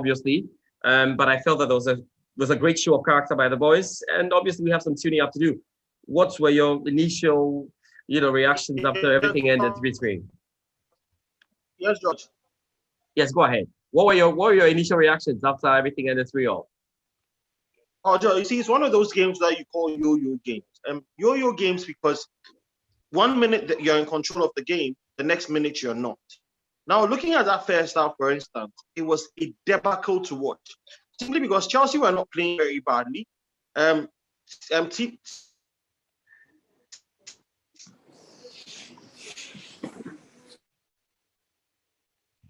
obviously. But I felt that there was a great show of character by the boys, and obviously we have some tuning up to do. What were your initial, reactions after everything ended 3-3? Yes, George. Yes, go ahead. What were your initial reactions after everything ended 3-3? Oh, George, you see, it's one of those games that you call yo-yo games. Yo-yo games because 1 minute that you're in control of the game, the next minute you're not. Now, looking at that first half, for instance, it was a debacle to watch. Simply because Chelsea were not playing very badly.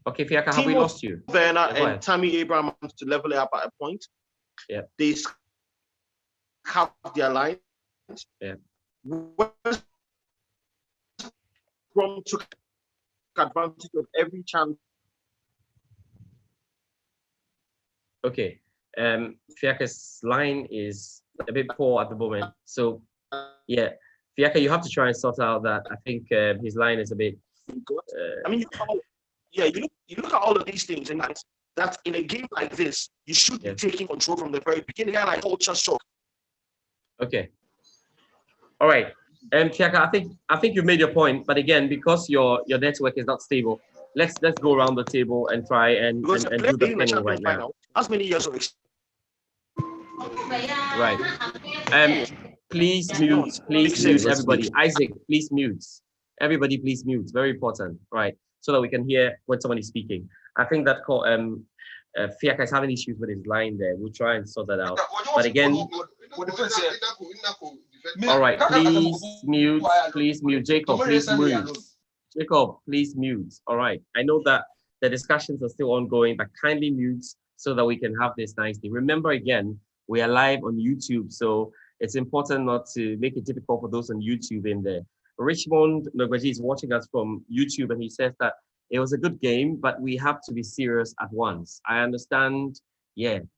Okay, Fiaka, have we lost you? Werner and Tammy Abraham to level it up at a point. Yeah. They have their lines. Yeah. WestBrom took advantage of every chance. Okay. Fiaka's line is a bit poor at the moment. So, yeah. Fiaka, you have to try and sort out that. I think his line is a bit... you look at all of these things, and that in a game like this, you should be taking control from the very beginning, and like culture shock. Okay. All right. Fiaka, I think you've made your point, but again, because your network is not stable, let's go around the table and try and do the thing right now. As many years of experience. Right. Please mute everybody. Isaac, please mute. Everybody, please mute. Very important. Right. So that we can hear when someone is speaking. I think that Fiaka is having issues with his line there. We'll try and sort that out. But again, all right, please mute. Jacob, please mute. Jacob, please mute. All right. I know that the discussions are still ongoing, but kindly mute so that we can have this nicely. Remember, again, we are live on YouTube, so it's important not to make it difficult for those on YouTube in there. Richmond Nogbaji is watching us from YouTube, and he says that it was a good game, but we have to be serious at once. I understand,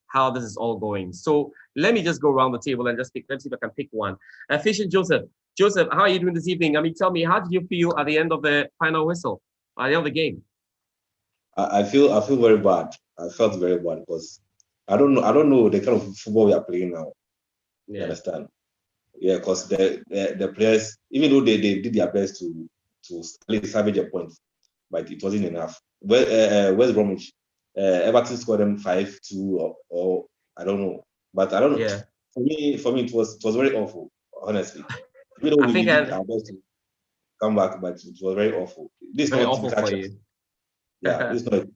how this is all going. So let me just go around the table and just pick. Let's see if I can pick one. Fish and Joseph. Joseph, how are you doing this evening? I mean, tell me, how did you feel at the end of the final whistle, at the end of the game? I feel very bad. I felt very bad because I don't know the kind of football we are playing now. Yeah. You understand? Yeah, because the players, even though they did their best to salvage a point, but it wasn't enough. West Bromwich, Everton scored them 5-2 or I don't know, but I don't know. Yeah. For me, it was very awful, honestly. Even though we did our best to come back, but it was very awful. This is very not awful for you. Yeah, this is not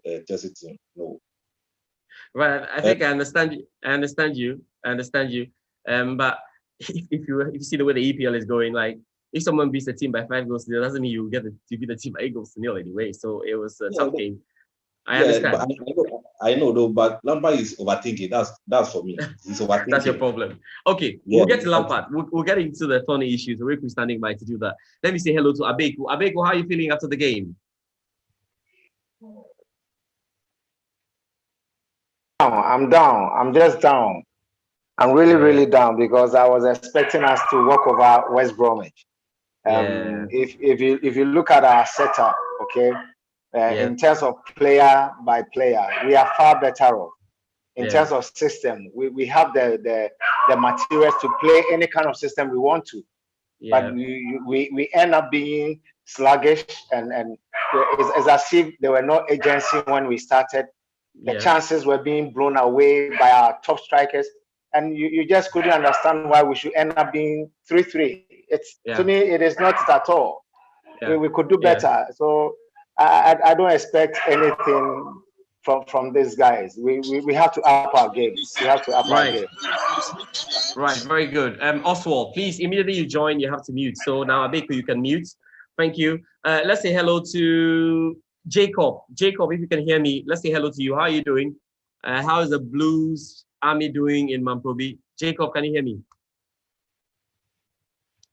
a Chelsea team. No. Right, I think I understand you. But if you see the way the EPL is going, like if someone beats a team by 5 goals, that doesn't mean you beat the team by 8-0 anyway. So it was a tough game. I understand. But I know though, but Lampard is overthinking. That's for me. He's overthinking. That's your problem. Okay, we'll get to Lampard. We'll get into the thorny issues. We're standing by to do that. Let me say hello to Abeku. Abeku, how are you feeling after the game? I'm down. I'm just down. I'm really down because I was expecting us to walk over West Bromwich. If you look at our setup, okay, in terms of player by player, we are far better off. In terms of system, we have the materials to play any kind of system we want to. But we end up being sluggish, and it's as if there were no agency when we started. The chances were being blown away by our top strikers, and you just couldn't understand why we should end up being 3-3. To me, it is not at all. We could do better. So I don't expect anything from these guys. We have to up our games. We have to up our game. Right, very good. Oswald, please, immediately you join, you have to mute. So now, Abeku, you can mute. Thank you. Let's say hello to Jacob. Jacob, if you can hear me, let's say hello to you. How are you doing? How is the Blues Army doing in Mamprobi? Jacob, can you hear me?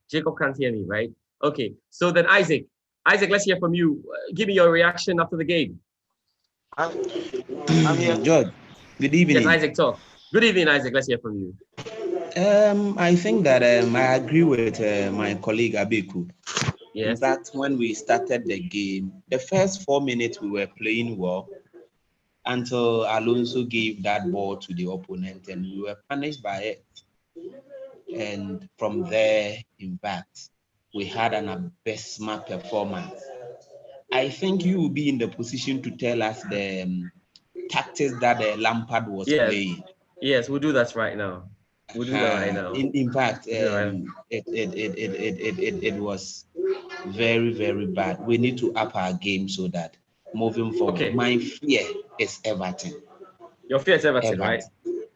Jacob can't hear me, right? Okay, so then Isaac, let's hear from you. Give me your reaction after the game. I'm here. George, good evening. Yes, Isaac, talk. Good evening, Isaac. Let's hear from you. I think that I agree with my colleague Abeku. Yes. In fact, when we started the game, the first 4 minutes we were playing well. until Alonso gave that ball to the opponent, and we were punished by it. And from there, in fact, we had an abysmal performance. I think you will be in the position to tell us the tactics that Lampard was playing. Yes, we'll do that right now. We'll do that right now. In fact, it was very, very bad. We need to up our game so that moving forward, my fear is Everton. Your fear is Everton, right?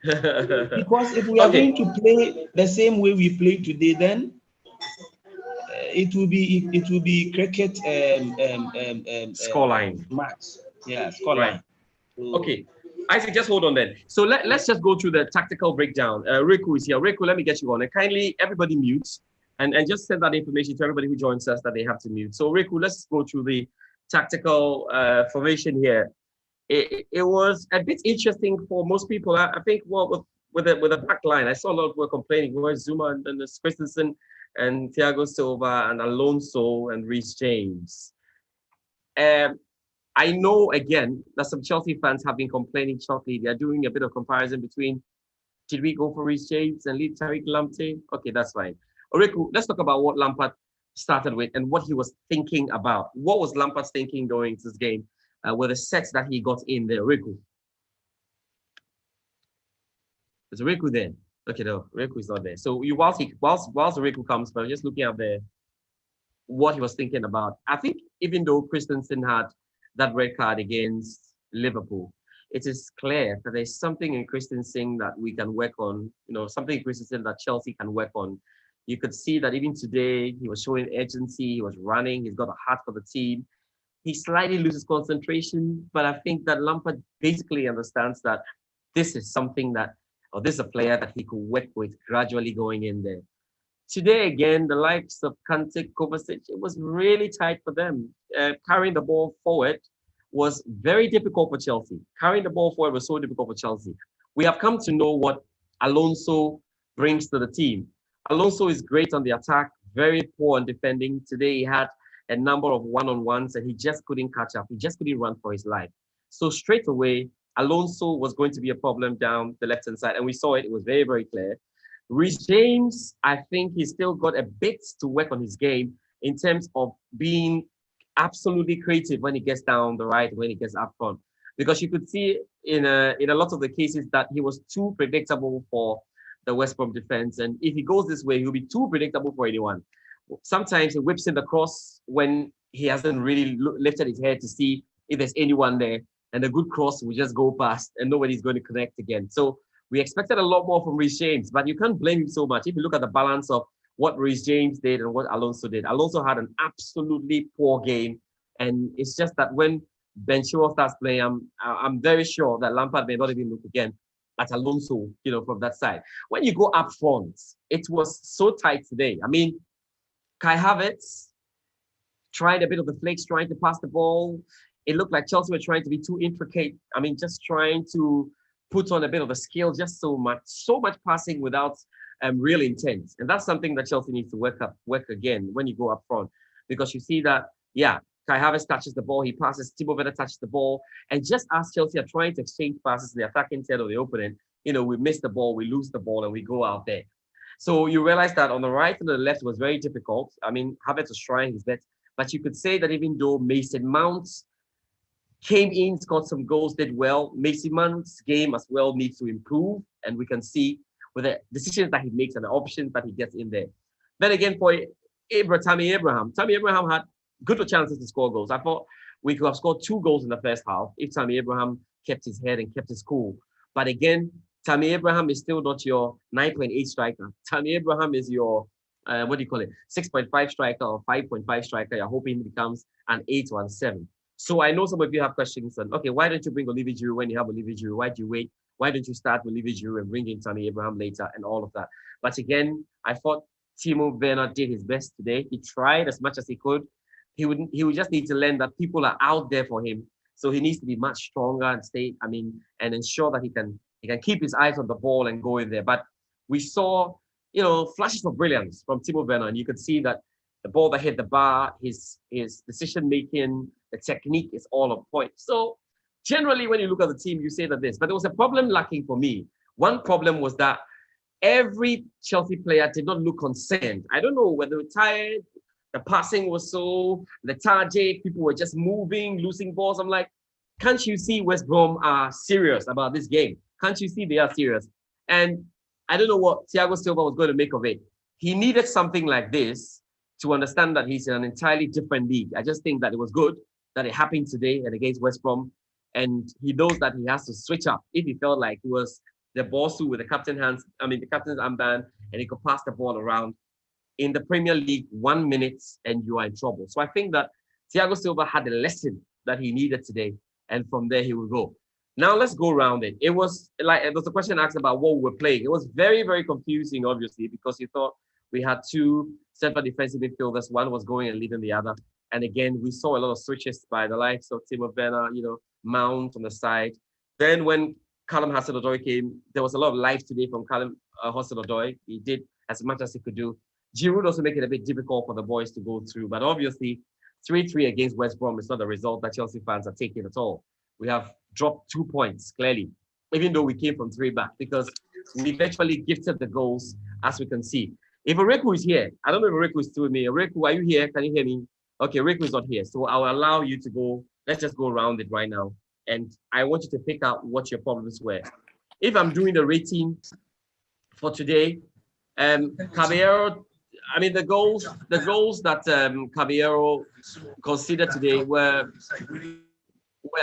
Because if we are going to play the same way we play today, then it will be cricket scoreline match. Yeah, scoreline. Right. Okay. Isaac, just hold on then. So let's just go through the tactical breakdown. Riku is here. Riku, let me get you on. And kindly, everybody mute and just send that information to everybody who joins us that they have to mute. So Riku, let's go through the tactical formation here. It was a bit interesting for most people. I think with the back line, I saw a lot of people complaining. Where's Zuma and Christensen and Thiago Silva and Alonso and Reece James. I know, again, that some Chelsea fans have been complaining shortly. They're doing a bit of comparison between, did we go for Reece James and leave Tariq Lamptey? Okay, that's fine. Oriku, let's talk about what Lampard started with and what he was thinking about. What was Lampard's thinking going into this game with the sets that he got in there? Oriku. Is Oriku there? Okay, no, Oriku is not there. So whilst Oriku comes, but just looking at what he was thinking about. I think even though Christensen had that red card against Liverpool, it is clear that there's something in Christensen that we can work on, something in Christensen that Chelsea can work on. You could see that even today, he was showing urgency, he was running, he's got a heart for the team. He slightly loses concentration, but I think that Lampard basically understands that this is something that, or this is a player that he could work with gradually going in there. Today, again, the likes of Kante, Kovacic, it was really tight for them. Carrying the ball forward was very difficult for Chelsea. Carrying the ball forward was so difficult for Chelsea. We have come to know what Alonso brings to the team. Alonso is great on the attack, very poor on defending. Today, he had a number of one-on-ones and he just couldn't catch up. He just couldn't run for his life. So straight away, Alonso was going to be a problem down the left-hand side. And we saw it. It was very, very clear. Reece James, I think he's still got a bit to work on his game in terms of being absolutely creative when he gets down the right, when he gets up front. Because you could see in a lot of the cases that he was too predictable for the West Brom defense. And if he goes this way, he'll be too predictable for anyone. Sometimes he whips in the cross when he hasn't really lifted his head to see if there's anyone there. And a good cross will just go past and nobody's going to connect again. So we expected a lot more from Reece James, but you can't blame him so much. If you look at the balance of what Reece James did and what Alonso did, Alonso had an absolutely poor game. And it's just that when Ben Chilwell starts playing, I'm very sure that Lampard may not even look again at Alonso, from that side. When you go up front, it was so tight today. I mean, Kai Havertz tried a bit of the flicks, trying to pass the ball. It looked like Chelsea were trying to be too intricate. I mean, just trying to put on a bit of a skill, just so much passing without real intent. And that's something that Chelsea needs to work again when you go up front. Because you see that, Kai Havertz touches the ball, he passes, Timo Werner touches the ball. And just as Chelsea are trying to exchange passes, the attacking side of the opponent, we miss the ball, we lose the ball, and we go out there. So you realize that on the right and the left was very difficult. I mean, Havertz was trying his best. But you could say that even though Mason Mount came in, scored some goals, did well, Mason Mount's game as well needs to improve. And we can see with the decisions that he makes and the options that he gets in there. Then again, for Tammy Abraham had good chances to score goals. I thought we could have scored 2 goals in the first half if Tammy Abraham kept his head and kept his cool. But again, Tammy Abraham is still not your 9.8 striker. Tammy Abraham is your, 6.5 striker or 5.5 striker. You're hoping he becomes an 8 or a 7. So I know some of you have questions on, okay, why don't you bring Olivier Giroud when you have Olivier Giroud? Why do you wait? Why don't you start with Olivier Giroud and bring in Tammy Abraham later and all of that? But again, I thought Timo Werner did his best today. He tried as much as he could. He would just need to learn that people are out there for him. So he needs to be much stronger and and ensure that he can keep his eyes on the ball and go in there. But we saw, flashes of brilliance from Timo Werner, and you could see that the ball that hit the bar, his decision making, the technique is all on point. So generally, when you look at the team, you say that this, but there was a problem lacking for me. One problem was that every Chelsea player did not look concerned. I don't know whether they were tired, the passing was so lethargic, people were just moving, losing balls. I'm like, can't you see West Brom are serious about this game? Can't you see they are serious? And I don't know what Thiago Silva was going to make of it. He needed something like this to understand that he's in an entirely different league. I just think that it was good that it happened today and against West Brom. And he knows that he has to switch up if he felt like he was the boss with the captain's armband, and he could pass the ball around. In the Premier League, 1 minute and you are in trouble. So I think that Thiago Silva had a lesson that he needed today, and from there he will go. Now let's go around it. It was like there was a question asked about what we were playing. It was very, very confusing, obviously, because you thought we had two central defensive midfielders. One was going and leading the other. And again, we saw a lot of switches by the likes of Timo Werner, Mount on the side. Then when Callum Hudson-Odoi came, there was a lot of life today from Callum Hudson-Odoi. He did as much as he could do. Giroud also make it a bit difficult for the boys to go through. But obviously, 3-3 against West Brom is not the result that Chelsea fans are taking at all. We have dropped 2 points, clearly, even though we came from 3 back, because we eventually gifted the goals, as we can see. If Oreku is here, I don't know if Oreku is still with me. Oreku, are you here? Can you hear me? Okay, Oreku is not here. So I'll allow you to go. Let's just go around it right now. And I want you to pick out what your problems were. If I'm doing the rating for today, Caballero, I mean, the goals that Caballero considered today were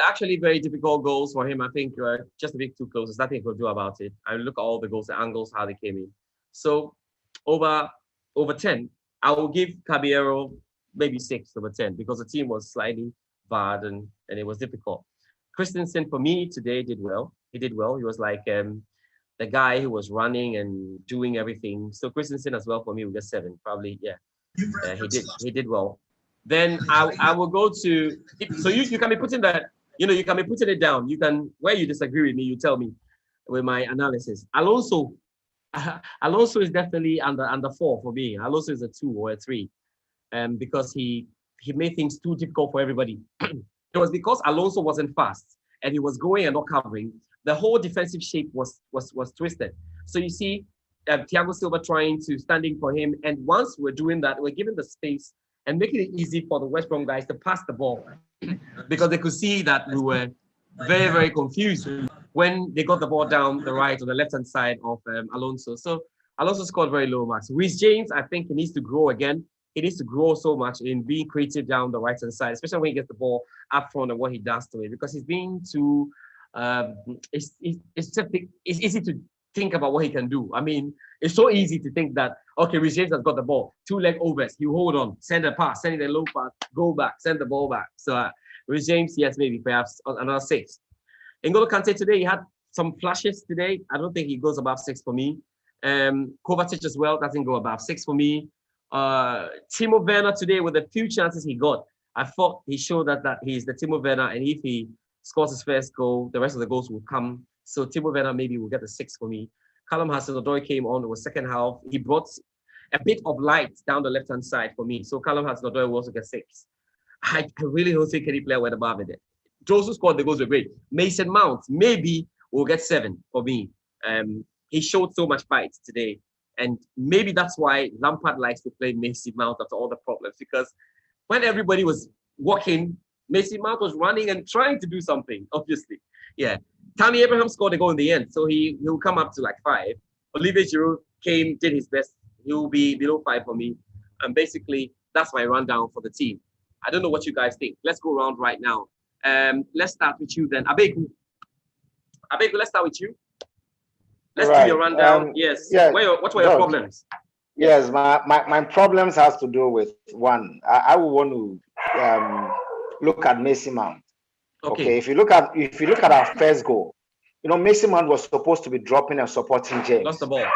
actually very difficult goals for him. I think just a bit too close. There's nothing he could do about it. I look at all the goals, the angles, how they came in. So over 10, I will give Caballero maybe 6 over 10 because the team was slightly bad and it was difficult. Christensen, for me, today did well. He did well. He was like the guy who was running and doing everything. So Christensen as well for me will get 7, probably. Yeah, he did well. Then I will go to. So you can be putting that. You can be putting it down. You can, where you disagree with me, you tell me with my analysis. Alonso is definitely under 4 for me. Alonso is a 2 or a 3, because he made things too difficult for everybody. It was because Alonso wasn't fast and he was going and not covering. The whole defensive shape was twisted. So you see Thiago Silva standing for him. And once we're doing that, we're giving the space and making it easy for the West Brom guys to pass the ball because they could see that we were very, very confused when they got the ball down the right or the left-hand side of Alonso. So Alonso scored very low marks. Reece James, I think he needs to grow again. He needs to grow so much in being creative down the right-hand side, especially when he gets the ball up front and what he does to it, because he's being too, it's easy to think about what he can do. I mean, it's so easy to think that, okay, Reece James has got the ball, 2 leg overs, you hold on, send a pass, send it a low pass, go back, send the ball back. So Reece James, yes, maybe perhaps another 6. N'Golo Kante today, he had some flashes today. I don't think he goes above 6 for me. Kovacic as well doesn't go above 6 for me. Timo Werner today, with the few chances he got, I thought he showed that he's the Timo Werner, and if he scores his first goal, the rest of the goals will come. So Timo Werner maybe will get a 6 for me. Callum Hudson-Odoi came on in the second half. He brought a bit of light down the left-hand side for me. So Callum Hudson-Odoi will also get 6. I really don't think any player went above it. Those who scored the goals were great. Mason Mount maybe will get 7 for me. He showed so much fight today. And maybe that's why Lampard likes to play Mason Mount after all the problems, because when everybody was walking, Mason Mount was running and trying to do something, obviously. Yeah. Tammy Abraham scored a goal in the end, so he'll come up to like 5. Olivier Giroud did his best. He'll be below 5 for me. And basically, that's my rundown for the team. I don't know what you guys think. Let's go around right now. Let's start with you then. Abegu, let's start with you. Let's do your rundown. Yes. Yeah. What were your problems? Yes, my problems has to do with one. I would want to look at Mason Mount. Okay. If you look at our first goal, Mason Mount was supposed to be dropping and supporting James. Lost the ball.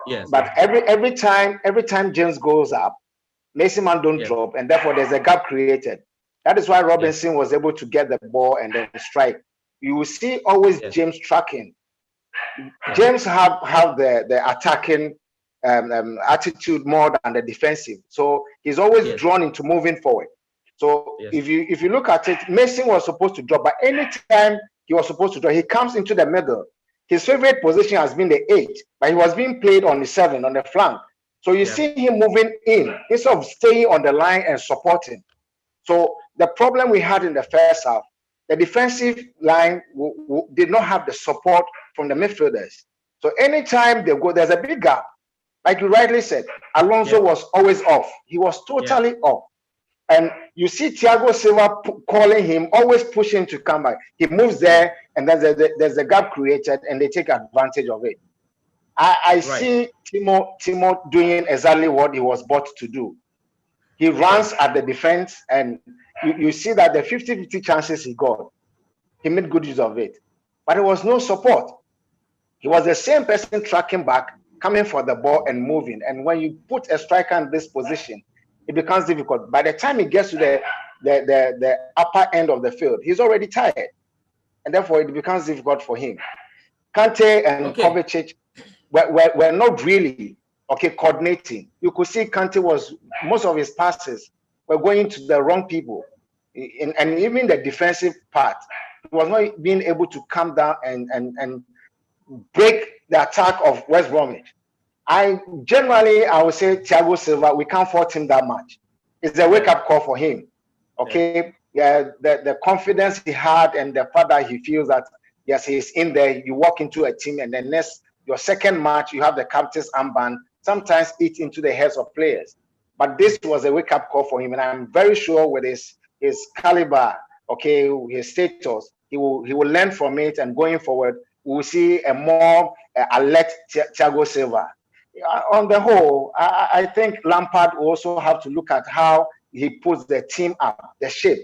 Yes. But every time James goes up, Mason Mount don't drop, and therefore there's a gap created. That is why Robinson was able to get the ball and then strike. You will see always James tracking. James have the attacking attitude more than the defensive, so he's always drawn into moving forward. So if you look at it, Mason was supposed to drop, but anytime he was supposed to draw. He comes into the middle. His favorite position has been the 8, but he was being played on the 7, on the flank. So you see him moving in instead of staying on the line and supporting. So the problem we had in the first half, the defensive line did not have the support from the midfielders. So anytime they go, there's a big gap. Like you rightly said, Alonso was always off. He was totally off. And you see Thiago Silva calling him, always pushing to come back. He moves there, and there's a gap created, and they take advantage of it. I see Timo doing exactly what he was bought to do. He runs at the defense, and you see that the 50-50 chances he got, he made good use of it. But there was no support. He was the same person tracking back, coming for the ball and moving. And when you put a striker in this position, it becomes difficult. By the time he gets to the upper end of the field, he's already tired. And therefore, it becomes difficult for him. Kante and Kovacic were not really coordinating. You could see Kante most of his passes were going to the wrong people. And even the defensive part, he was not being able to come down and break the attack of West Bromwich. I would say Thiago Silva, we can't fault him that much. It's a wake-up call for him. The confidence he had and the fact that he feels that, yes, he's in there. You walk into a team and then your second match, you have the captain's armband, sometimes eat into the heads of players. But this was a wake-up call for him, and I'm very sure with his caliber, his status, he will learn from it, and going forward, we will see a more alert Thiago Silva. On the whole, I think Lampard will also have to look at how he puts the team up, the shape.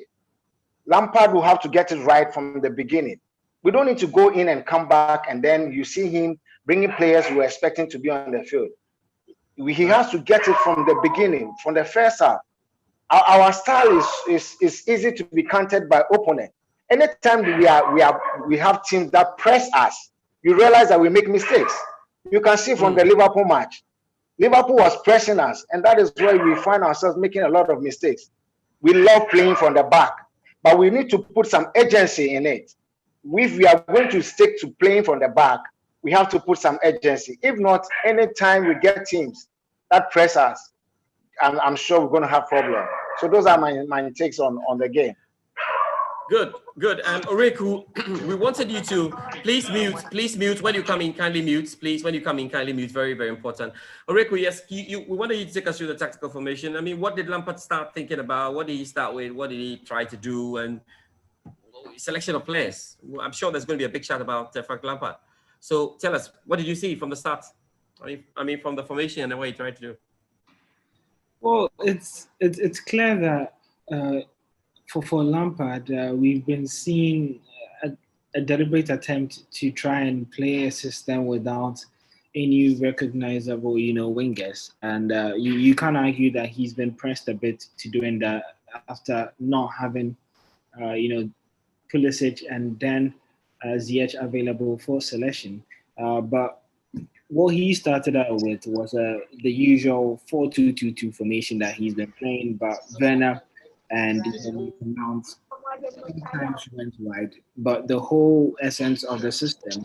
Lampard will have to get it right from the beginning. We don't need to go in and come back, and then you see him bringing players who are expecting to be on the field. He has to get it from the beginning, from the first half. Our style is easy to be countered by opponent. Anytime we have teams that press us, you realize that we make mistakes. You can see from the Liverpool match. Liverpool was pressing us, and that is where we find ourselves making a lot of mistakes. We love playing from the back, but we need to put some urgency in it. If we are going to stick to playing from the back, we have to put some urgency. If not, anytime we get teams that press us, I'm sure we're going to have problems. So those are my takes on the game. Good. And Oreku, we wanted you to please mute when you come in, kindly mute, please. When you come in, kindly mute, very, very important. Oreku, yes, we wanted you to take us through the tactical formation. I mean, what did Lampard start thinking about? What did he start with? What did he try to do? And selection of players. I'm sure there's going to be a big chat about Frank Lampard. So tell us, what did you see from the start? I mean, from the formation and what he tried to do. Well, it's clear that for Lampard, we've been seeing a deliberate attempt to try and play a system without any recognizable, wingers. And you can't argue that he's been pressed a bit to doing that after not having, Pulisic and then Ziyech available for selection. But what he started out with was the usual 4-2-2-2 formation that he's been playing, but Werner and Mount sometimes went wide. But the whole essence of the system,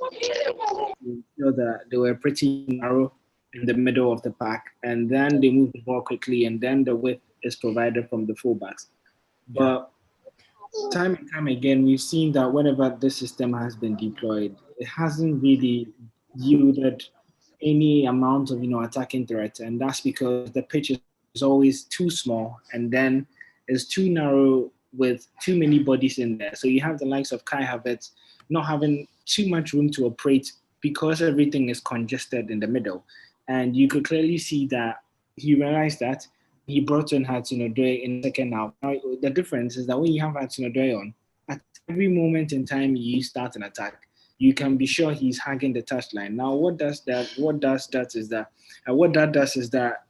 that they were pretty narrow in the middle of the pack, and then they moved the ball quickly, and then the width is provided from the fullbacks. But time and time again, we've seen that whenever this system has been deployed, it hasn't really yielded any amount of attacking threat, and that's because the pitch is always too small, and then it's too narrow with too many bodies in there. So you have the likes of Kai Havertz not having too much room to operate because everything is congested in the middle. And you could clearly see that he realized that. He brought in Hudson-Odoi in the second half. Now, the difference is that when you have Hudson-Odoi on, at every moment in time you start an attack, you can be sure he's hugging the touchline. Now, what that does is that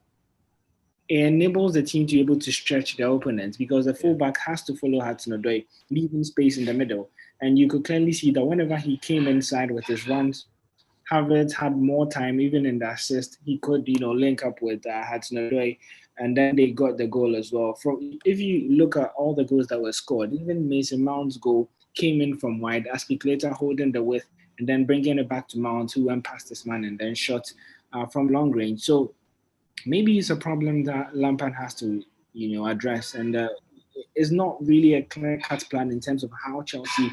it enables the team to be able to stretch their opponents, because the fullback has to follow Hudson-Odoi, leaving space in the middle. And you could clearly see that whenever he came inside with his runs, Havertz had more time. Even in the assist, he could link up with Hudson-Odoi, and then they got the goal as well. If you look at all the goals that were scored, even Mason Mount's goal came in from wide, Aspiculator holding the width, and then bringing it back to Mount, who went past this man and then shot from long range. So maybe it's a problem that Lampard has to, address. And it's not really a clear-cut plan in terms of how Chelsea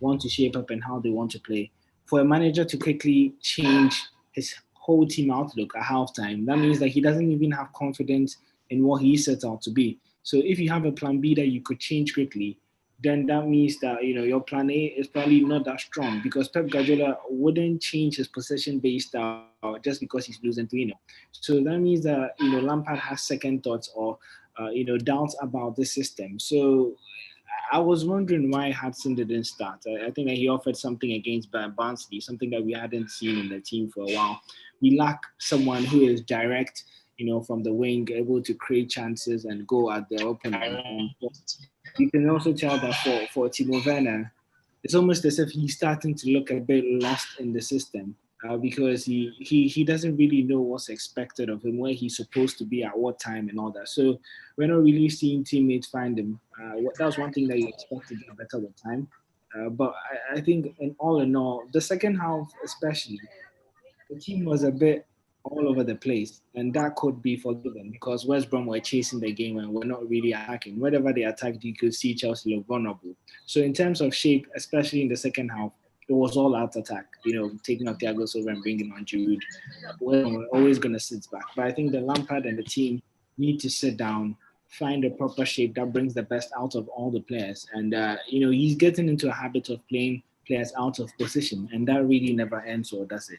want to shape up and how they want to play. For a manager to quickly change his whole team outlook at halftime, that means that he doesn't even have confidence in what he set out to be. So if you have a plan B that you could change quickly, then that means that your plan A is probably not that strong, because Pep Guardiola wouldn't change his possession-based style just because he's losing 3-0. So that means that Lampard has second thoughts or doubts about the system. So I was wondering why Hudson didn't start. I think that he offered something against Barnsley, something that we hadn't seen in the team for a while. We lack someone who is direct, from the wing, able to create chances and go at the opponent. And you can also tell that for Timo Werner, it's almost as if he's starting to look a bit lost in the system because he doesn't really know what's expected of him, where he's supposed to be at what time and all that. So we're not really seeing teammates find him. That was one thing that you expect to get better with time. But I think in all, the second half especially, the team was a bit all over the place, and that could be forgiven because West Brom were chasing the game and were not really attacking. Whenever they attacked, you could see Chelsea look vulnerable. So in terms of shape, especially in the second half, it was all out attack, taking out Thiago Silva and bringing on Giroud. We're always going to sit back. But I think the Lampard and the team need to sit down, find a proper shape that brings the best out of all the players. And, he's getting into a habit of playing players out of position, and that really never ends, or does it?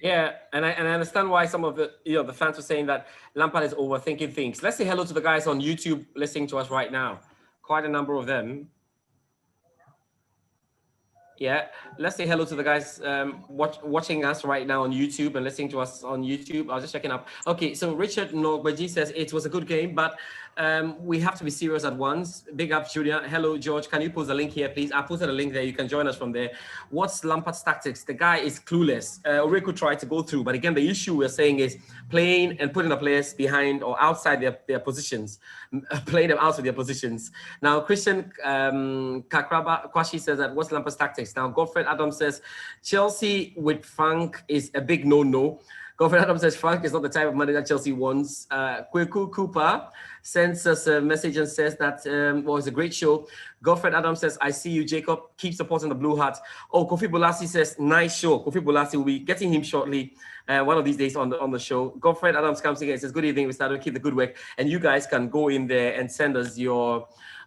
Yeah, and I understand why some of the fans were saying that Lampard is overthinking things. Let's say hello to the guys on YouTube listening to us right now. Quite a number of them. Yeah, let's say hello to the guys watching us right now on YouTube and listening to us on YouTube. I was just checking up. Okay, so Richard Nogbaji says it was a good game, but we have to be serious at once. Big up, Julia. Hello, George. Can you post a link here, please? I posted a link there. You can join us from there. What's Lampard's tactics? The guy is clueless. Riku tried to go through, but again, the issue we're saying is playing and putting the players behind or outside their positions, playing them out of their positions. Now, Christian Kakraba Kwashi says that what's Lampard's tactics? Now, Godfred Adams says Chelsea with Frank is a big no-no. Godfred Adams says Frank is not the type of manager Chelsea wants. Kweku Cooper sends us a message and says that it's a great show. Godfred Adams says, I see you, Jacob. Keep supporting the Blue Hearts. Oh, Kofi Bolasi says, nice show. Kofi Bolasi will be getting him shortly one of these days on the show. Godfred Adams comes again and says, good evening, we started. Keep the good work. And you guys can go in there and send us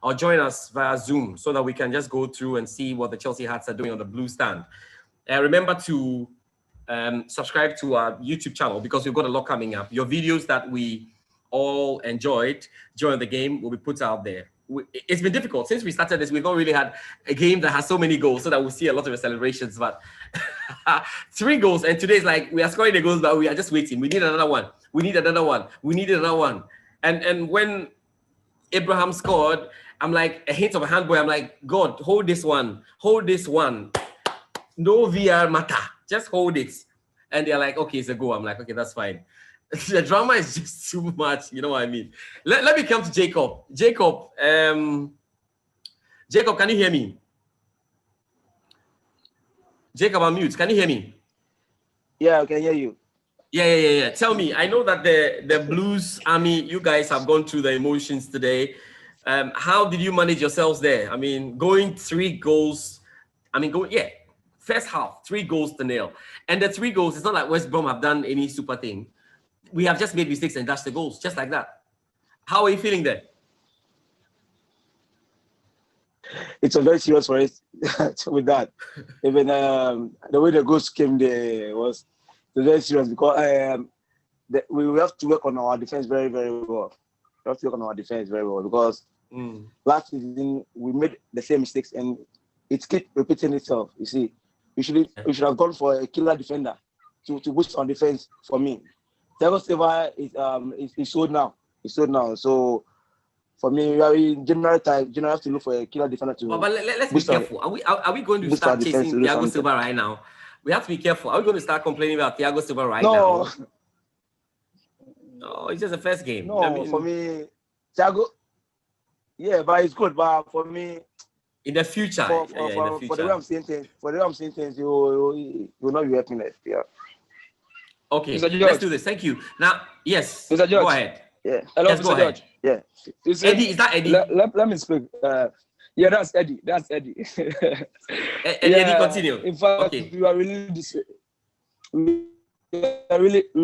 or join us via Zoom so that we can just go through and see what the Chelsea Hearts are doing on the BluesStand. Remember to subscribe to our YouTube channel because we've got a lot coming up. Your videos that we all enjoyed during the game will be put out there. It's been difficult. Since we started this, we've not really had a game that has so many goals so that we'll see a lot of the celebrations. But 3 goals, and today's like we are scoring the goals, but we are just waiting. We need another one. We need another one. We need another one. And when Abraham scored, I'm like a hint of a handball. I'm like, God, hold this one. Hold this one. No VR matter. Just hold it. And they're like, okay, it's a go. I'm like, okay, that's fine. The drama is just too much. You know what I mean? Let me come to Jacob. Jacob, Jacob, can you hear me? Jacob, I'm mute. Can you hear me? Yeah, I can hear you. Yeah. Tell me, I know that the Blues Army, you guys have gone through the emotions today. How did you manage yourselves there? I mean, going 3 goals. First half, 3 goals to nil. And the 3 goals, it's not like West Brom have done any super thing. We have just made mistakes and dashed the goals, just like that. How are you feeling there? It's a very serious for us with that. Even the way the goals came there was very serious because we have to work on our defense very, very well. We have to work on our defense very well because last season we made the same mistakes and it keeps repeating itself. You see, we should have gone for a killer defender to boost on defense for me. Thiago Silva is sold now. He's sold now. So for me, we are in general have to look for a killer defender to. But let's be careful. Are we going to start chasing Thiago Silva right now? We have to be careful. Are we going to start complaining about Thiago Silva right now? No, it's just the first game. No, for me, Thiago. Yeah, but it's good. But for me, In the future, for the way I'm saying things, you will not be helping us. Yeah. Okay, let's do this. Thank you. Now, yes, Mr. George. Go ahead. Yeah. Hello, yes, Mr. go ahead. George. Yeah. Eddie, is that Eddie? Let me speak. Yeah, that's Eddie. Eddie, continue. In fact, okay. we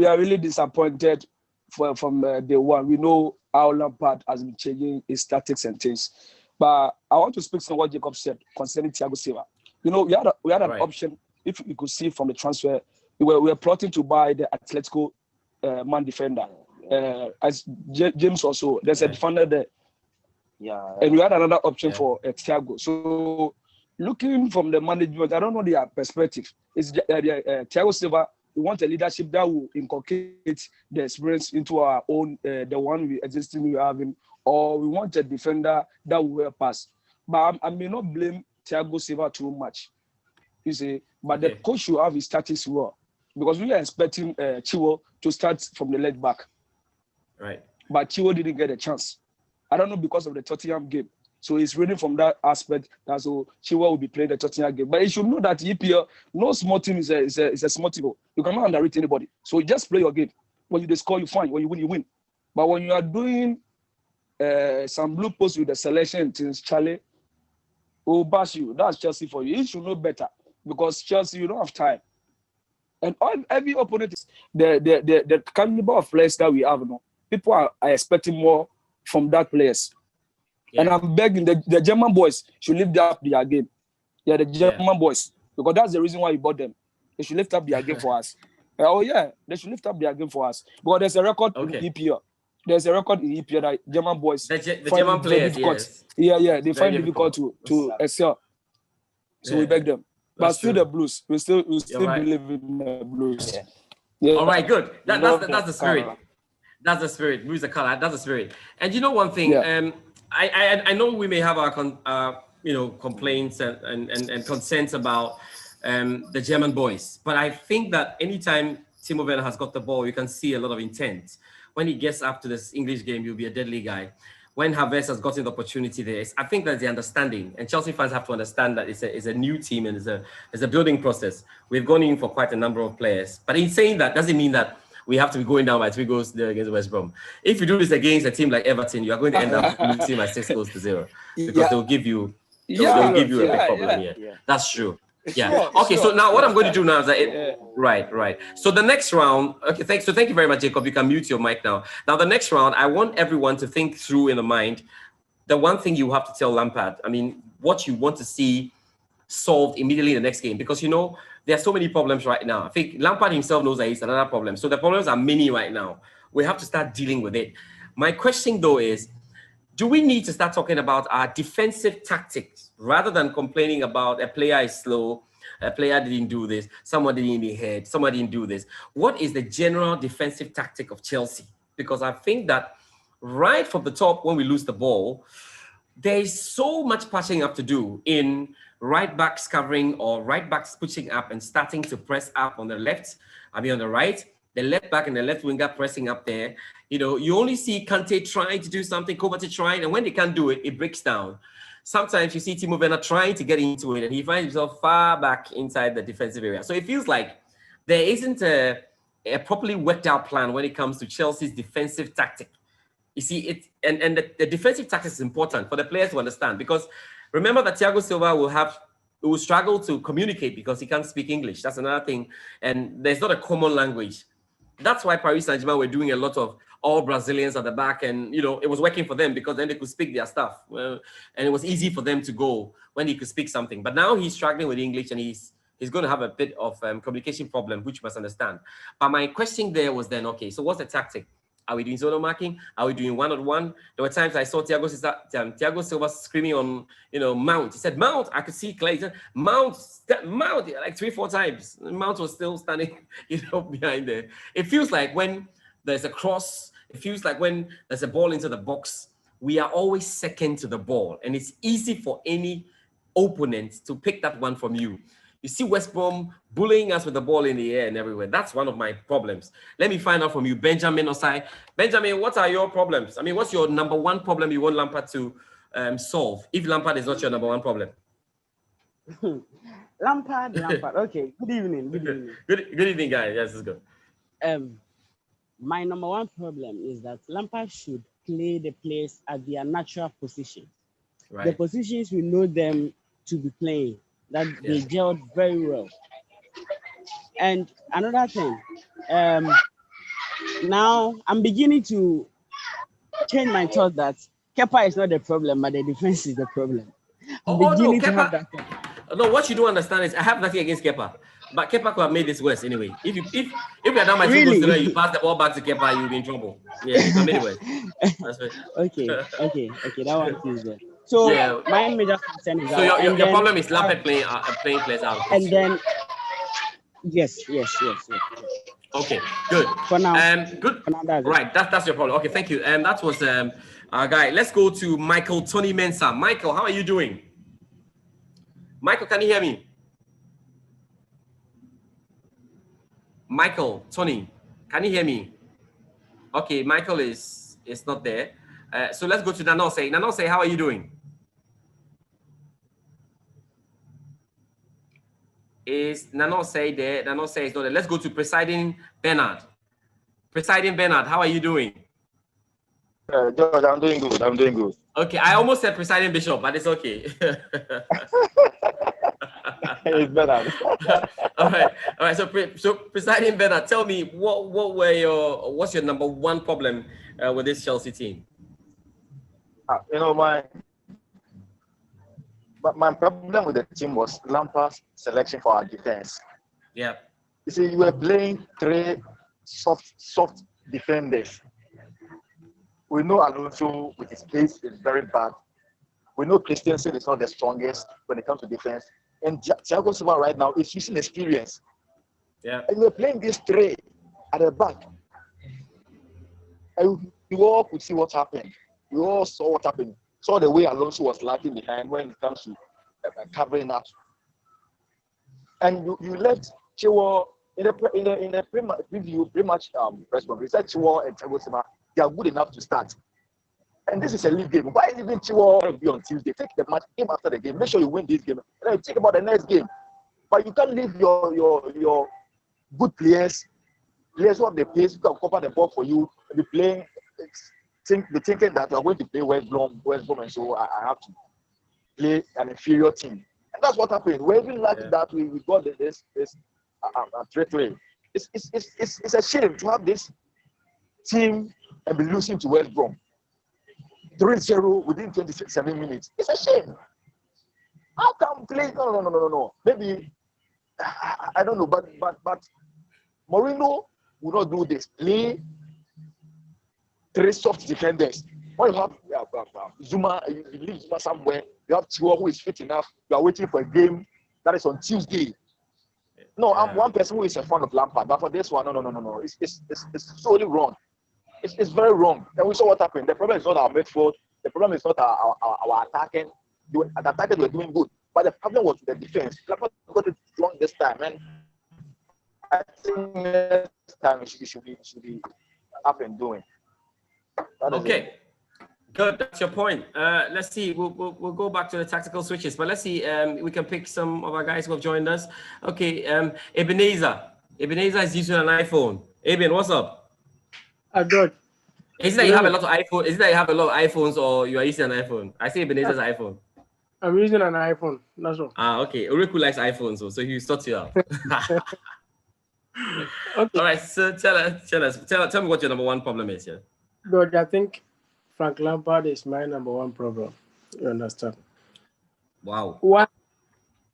are really disappointed from day one. We know how Lampard has been changing his tactics and things, but I want to speak on what Jacob said concerning Thiago Silva. You know, we had an option. If you could see from the transfer, we were plotting to buy the Atletico man defender. As James also, there's a defender there. Yeah. And we had another option for Thiago. So looking from the management, I don't know their perspective. It's Thiago Silva. We want a leadership that will inculcate the experience into our own, the one we having, or we want a defender that will help us. But I may not blame Thiago Silva too much. You see, but the coach should have his tactics well, because we are expecting Chiwo to start from the left back. Right. But Chiwo didn't get a chance. I don't know, because of the Tottenham game. So he's reading from that aspect. That so Chiwa will be playing the Tottenham game. But you should know that EPL, no small team is a small team. You cannot underrate anybody. So you just play your game. When you score, you fine. When you win, you win. But when you are doing some blue posts with the selection things, Charlie will bash you. That's Chelsea for you. You should know better, because Chelsea, you don't have time. And every opponent is the caliber of players that we have. You know, people are expecting more from that players. Yeah. And I'm begging the German boys should lift up their game. Yeah, the German boys, because that's the reason why we bought them. They should lift up their game for us. They should lift up their game for us. Because there's a record in EPL. There's a record in EPL that German boys the German players, yes. Yeah, they find it difficult to excel. So we beg them. But still the Blues. We still believe in the Blues. Yeah. All right, good. That's the spirit. That's the spirit. Blues the color. That's the spirit. And you know one thing. Yeah. I know we may have our complaints and concerns about the German boys, but I think that anytime Timo Werner has got the ball, you can see a lot of intent. When he gets up to this English game, he'll be a deadly guy. When Havertz has gotten the opportunity there, I think that's the understanding, and Chelsea fans have to understand that it's a new team and it's a building process. We've gone in for quite a number of players, but in saying that doesn't mean that we have to be going down by 3 goals there against West Brom. If you do this against a team like Everton, you are going to end up losing by 6 goals to 0, because they'll give you a big problem here. Yeah. That's true. Yeah. Okay. So now what I'm going to do now is that right. So the next round. Okay. Thank you very much, Jacob. You can mute your mic now. Now the next round, I want everyone to think through in the mind the one thing you have to tell Lampard. I mean, what you want to see solved immediately in the next game, because there are so many problems right now. I think Lampard himself knows that it's another problem. So the problems are many right now. We have to start dealing with it. My question though is, do we need to start talking about our defensive tactics rather than complaining about a player is slow, a player didn't do this, someone didn't hit, someone didn't do this? What is the general defensive tactic of Chelsea? Because I think that right from the top, when we lose the ball, there is so much patching up to do in right backs covering or right backs pushing up and starting to press up on the left. On the right, the left back and the left winger pressing up there. You only see Kante trying to do something, Kovacic trying, and when they can't do it, it breaks down. Sometimes you see Timo Werner trying to get into it, and he finds himself far back inside the defensive area. So it feels like there isn't a properly worked out plan when it comes to Chelsea's defensive tactic. You see, the defensive tactics is important for the players to understand, because remember that Thiago Silva will struggle to communicate because he can't speak English. That's another thing. And there's not a common language. That's why Paris Saint-Germain were doing a lot of all Brazilians at the back, and it was working for them because then they could speak their stuff. And it was easy for them to go when he could speak something. But now he's struggling with English, and he's going to have a bit of communication problem, which you must understand. But my question there was then, okay, so what's the tactic? Are we doing zone marking? Are we doing one-on-one? There were times I saw Thiago Silva screaming on, Mount. He said, Mount. I could see Clay. He said, Mount, like 3-4 times. Mount was still standing, behind there. It feels like when there's a cross, it feels like when there's a ball into the box, we are always second to the ball. And it's easy for any opponent to pick that one from you. You see West Brom bullying us with the ball in the air and everywhere. That's one of my problems. Let me find out from you, Benjamin Osai. Benjamin, what are your problems? I mean, what's your number one problem you want Lampard to solve if Lampard is not your number one problem? Lampard. Okay. Good evening. Good evening, guys. Yes, let's go. My number one problem is that Lampard should play the players at their natural position. Right. The positions we know them to be playing, that they gelled very well. And another thing, now I'm beginning to change my thought that Kepa is not the problem, but the defense is the problem. No, Kepa. No, what you don't understand is I have nothing against Kepa, but Kepa could have made this worse anyway. If you are down my really? goals, you pass the ball back to Kepa, you'll be in trouble. Yeah, you can make it worse. That's right. Okay, that one is there. So my major concern is so your problem is Lampard playing players out. And then yes. Okay, good. For now, good. For now, right, that's your problem. Okay, thank you. That was our guy. Let's go to Michael Tony Mensah. Michael, how are you doing? Michael, can you hear me? Michael, Tony, can you hear me? Okay, Michael is not there. So let's go to Nanose. Nanose, how are you doing? Is Nanose there? Nanose is not there. Let's go to Presiding Bernard. Presiding Bernard, how are you doing? George, I'm doing good. Okay, I almost said Presiding Bishop, but it's okay. It's Bernard. All right. So Presiding Bernard, tell me what's your number one problem with this Chelsea team? My problem with the team was Lampard's selection for our defense. Yeah. You see, you were playing three soft defenders. We know Alonso with his pace is very bad. We know Christensen is not the strongest when it comes to defense. And Thiago Silva right now is using experience. Yeah. And we're playing these three at the back. And we all could see what happened. We all saw what happened. Saw the way Alonso was lagging behind when it comes to covering up. And you left Chiwo in the preview pre-match press conference. You said Chiwo and Thiago Silva, they are good enough to start. And this is a league game. Why even Chiwo be on Tuesday? Take the match game after the game. Make sure you win this game. And then think about the next game. But you can't leave your good players who have the pace, who can cover the ball for you, be playing. Be thinking that we are going to play WestBrom, and so I have to play an inferior team. And that's what happened. We're even lucky that we got this trade. It's a shame to have this team and be losing to WestBrom 3-0 within 27 minutes. It's a shame. How come play? No. Maybe I don't know, but Mourinho will not do this. Play three soft defenders. When you have Zuma, you leave Zuma somewhere. You have Chiwo who is fit enough. You are waiting for a game that is on Tuesday. No, I'm one person who is a fan of Lampard, but for this one, no. It's solely wrong. It's very wrong. And we saw what happened. The problem is not our midfield. The problem is not our attacking. The attackers were doing good, but the problem was with the defense. Lampard got it wrong this time, and I think next time it should be up and doing. Okay, good. That's your point. Let's see. We'll go back to the tactical switches, but let's see. We can pick some of our guys who have joined us. Okay, Ebenezer is using an iPhone. Eben, what's up? Good. Is it that you have a lot of iPhone? Is it that you have a lot of iPhones, or you are using an iPhone? I see Ebenezer's iPhone. I'm using an iPhone. That's all. Okay. Uriku likes iPhones, so he sorts you out. Okay. All right. So tell me what your number one problem is here. Good. I think Frank Lampard is my number one problem. You understand? Wow. Why?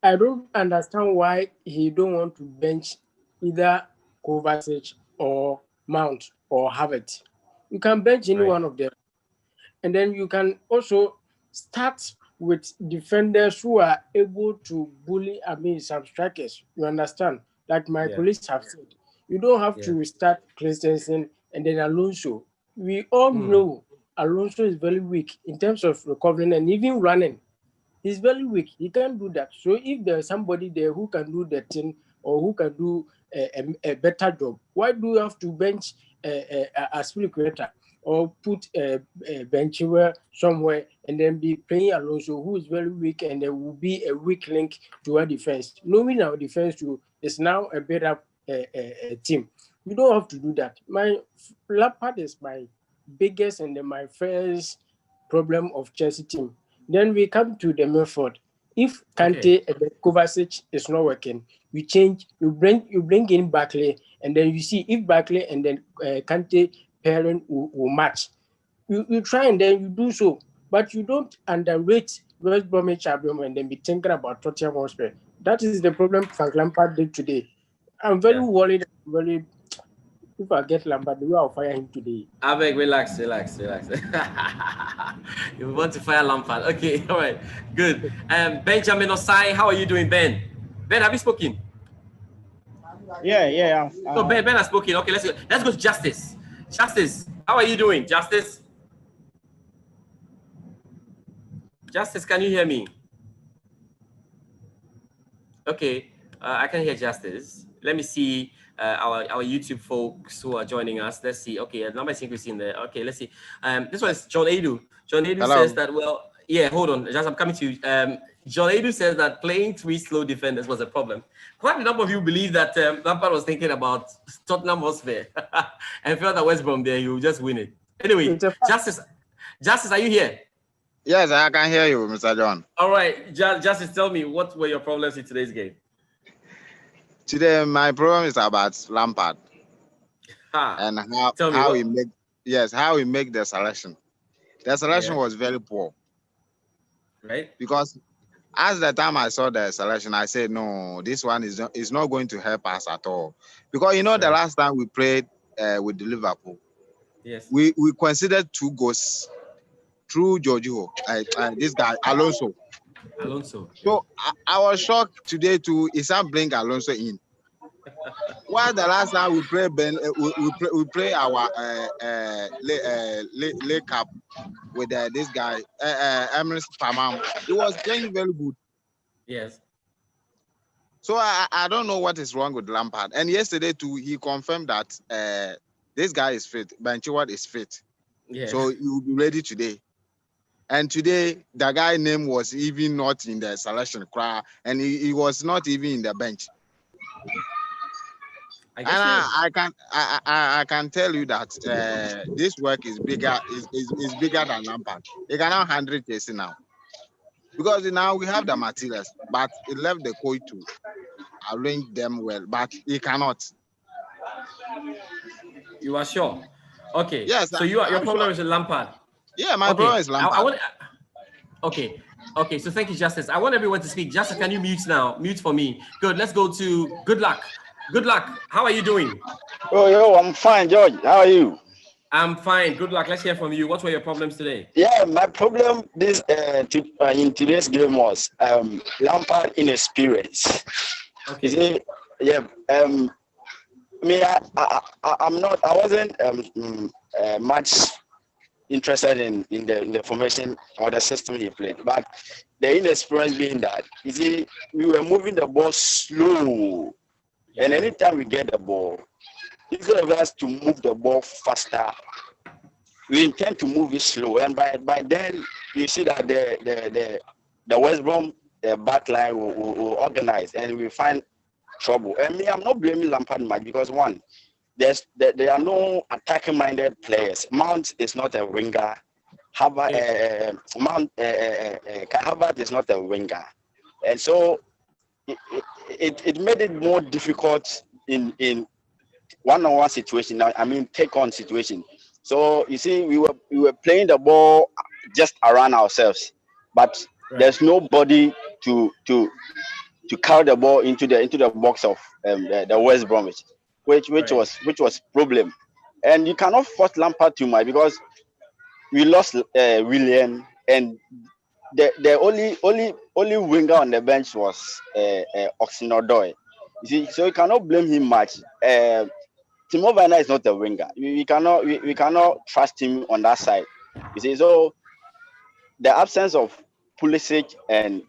I don't understand why he don't want to bench either Kovacic or Mount or Havertz. You can bench any one of them. And then you can also start with defenders who are able to bully, some strikers. You understand? Like my colleagues have said. You don't have to start Christensen and then Alonso. We all know Alonso is very weak in terms of recovering and even running. He's very weak. He can't do that. So if there's somebody there who can do the thing or who can do a better job, why do you have to bench a spirit creator or put a bench somewhere and then be playing Alonso, who is very weak, and there will be a weak link to our defense. Knowing our defense is now a better team. You don't have to do that. My Lampard is my biggest and then my first problem of Chelsea team. Then we come to the midfield. If Kante and Kovacic is not working, we change. You bring in Barkley, and then you see if Barkley and then Kante pairing will match. You try and then you do so, but you don't underrate West Bromwich Albion and then be thinking about Tottenham Hotspur. That is the problem Frank Lampard did today. I'm very worried. If I get Lampard, the way I'll fire him today. Abeg, relax. You want to fire Lampard? Okay, all right, good. Benjamin Osai, how are you doing, Ben? Ben, have you spoken? Yeah. No, Ben has spoken. Okay, let's go to Justice. Justice, how are you doing, Justice? Justice, can you hear me? Okay, I can hear Justice. Let me see our YouTube folks who are joining us. Let's see. Okay, number sync in there. Okay, let's see. This one is John Edu. John Edu says that, well, yeah, hold on. Just I'm coming to you. John Edu says that playing 3 slow defenders was a problem. Quite a number of you believe that Lampard was thinking about Tottenham Hotspur and felt that West Brom there, you just win it. Anyway, Justice, are you here? Yes, I can hear you, Mr. John. All right, Justice, tell me, what were your problems in today's game? Today, my problem is about Lampard and how he make the selection. The selection was very poor, right? Because as the time I saw the selection, I said, no, this one is not going to help us at all. Because the last time we played with the Liverpool, yes, we considered 2 goals through Jorginho, this guy Alonso. So I was shocked today to Isam bring Alonso in. While the last time we play we play our League Cup with this guy Emirates Pamam. It was playing very good. Yes. So I don't know what is wrong with Lampard. And yesterday too, he confirmed that this guy is fit. Ben Chilwell is fit. Yeah. So he will be ready today. And today, the guy's name was even not in the selection crowd, and he was not even in the bench. I can tell you that this work is bigger than Lampard. He cannot handle this now, because now we have the materials, but it left the coach to arrange them well, but he cannot. You are sure? Okay. Yes. So your problem is with Lampard. Yeah, my problem is Lampard. Okay. So thank you, Justice. I want everyone to speak. Justice, can you mute now? Mute for me. Good. Let's go to Good Luck. Good Luck. How are you doing? Oh, I'm fine, George. How are you? I'm fine. Good luck. Let's hear from you. What were your problems today? Yeah, my problem in today's game was Lampard inexperience. Okay. See, yeah. I wasn't much interested in the formation or the system he played, but the inexperience being that, you see, we were moving the ball slow, and anytime we get the ball, instead of us to move the ball faster, we intend to move it slow, and by then you see that the West Brom back line will organize, and we find trouble. And I'm not blaming Lampard much, because one, there are no attacking-minded players. Mount is not a winger. Harvard is not a winger, and so it made it more difficult in one-on-one situation. I mean, take-on situation. So you see, we were playing the ball just around ourselves, but there's nobody to carry the ball into the box of the West Bromwich, which was problem. And you cannot force Lampard too much, because we lost William, and the only winger on the bench was Oxenodoi. You see, so you cannot blame him much. Timo Werner is not a winger. We cannot trust him on that side. You see, so the absence of Pulisic and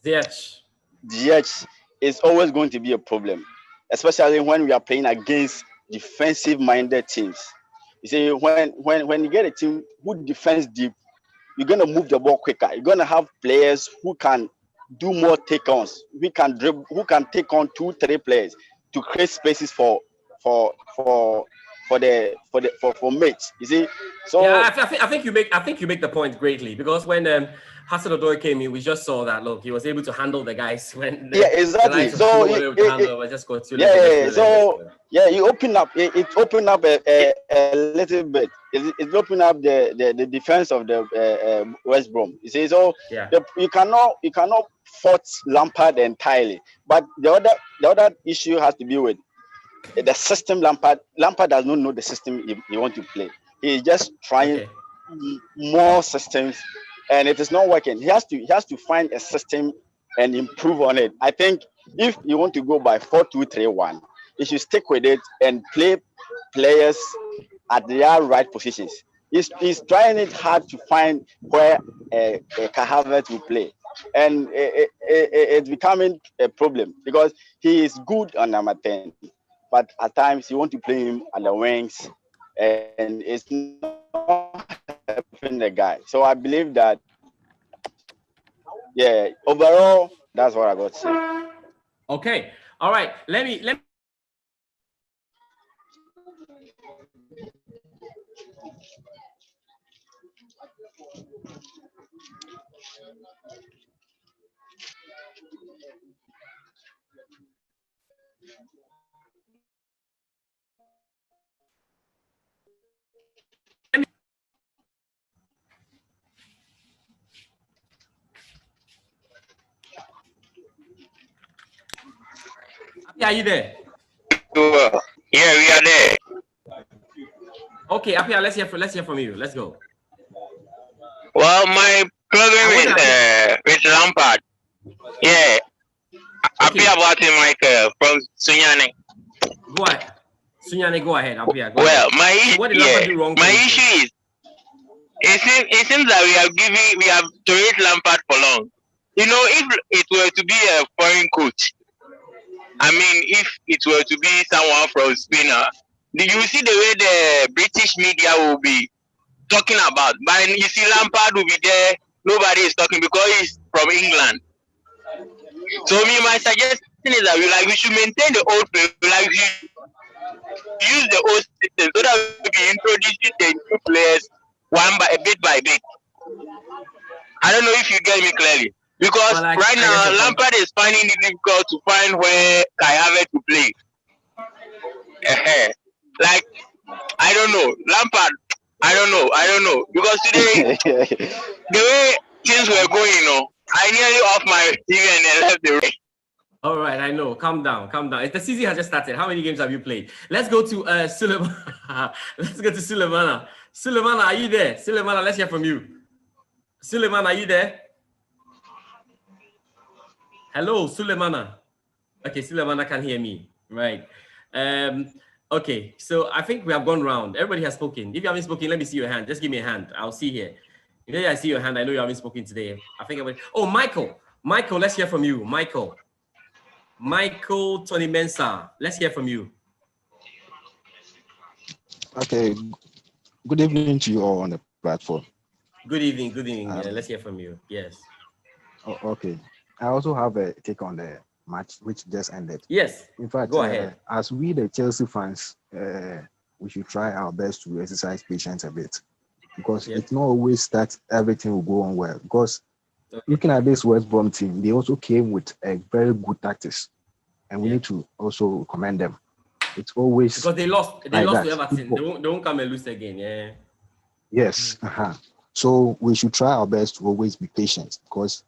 Ziyech is always going to be a problem, especially when we are playing against defensive-minded teams. You see, when you get a team who defends deep, you're gonna move the ball quicker. You're gonna have players who can do more take-ons. We can dribble, who can take on 2-3 players to create spaces for mates. You see, so yeah, I think you make the point greatly, because when Hassan Odoi came in, we just saw that. Look, he was able to handle the guys when exactly. the likes of So were able to handle. But just go too you open up. It opened up a little bit. It opened up the defense of the West Brom. You see, so you cannot fault Lampard entirely. But the other issue has to be with the system. Lampard does not know the system he want to play. He is just trying more systems, and it is not working. He has to find a system and improve on it. I think if you want to go by 4-2-3-1, you should stick with it and play players at their right positions. He's trying it hard to find where Kahavet will play, and it's becoming a problem because he is good on number 10, but at times you want to play him at the wings, and it's not helping the guy. So I believe that, overall, that's what I got to say. Okay, all right. Let me. Are you there? Yeah, we are there. Okay, Apia, let's hear from you. Let's go. Well, my problem with Lampard. Yeah. Apia Boatin Michael from Sunyane. Go ahead. Sunyane, go ahead. Apia, go well, ahead. What did Lampard do wrong? My issue is it seems that we have to rate Lampard for long. You know, if it were to be a foreign coach, I mean, if it were to be someone from Spain, do you see the way the British media will be talking about? But you see, Lampard will be there. Nobody is talking because he's from England. So my suggestion is that we should maintain the old play, use the old system so that we can introduce the new players bit by bit. I don't know if you get me clearly. Because right now, Lampard is finding it difficult to find where Kai Havertz to play. Like, I don't know. Lampard, I don't know. Because today, the way things were going, I nearly off my TV and then left the room. All right, I know. Calm down. The season has just started. How many games have you played? Let's go to Suleiman. Let's go to Suleimana. Suleimana, are you there? Suleimana, let's hear from you. Suleimana, are you there? Hello, Suleimana. Okay, Suleimana can hear me. Right. Okay, so I think we have gone round. Everybody has spoken. If you haven't spoken, let me see your hand. Just give me a hand. I'll see here. If I see your hand, I know you haven't spoken today. I think everybody. Oh, Michael. Michael, let's hear from you. Michael Tony Mensah, let's hear from you. Okay. Good evening to you all on the platform. Good evening. Let's hear from you. Yes. Okay. I also have a take on the match which just ended. Yes. In fact, go ahead. As we, the Chelsea fans, we should try our best to exercise patience a bit, because it's not always that everything will go on well. Because looking at this West Brom team, they also came with a very good tactics, and we need to also commend them. It's always because they lost to Everton. They won't come and lose again. Yeah. Yes. So we should try our best to always be patient, because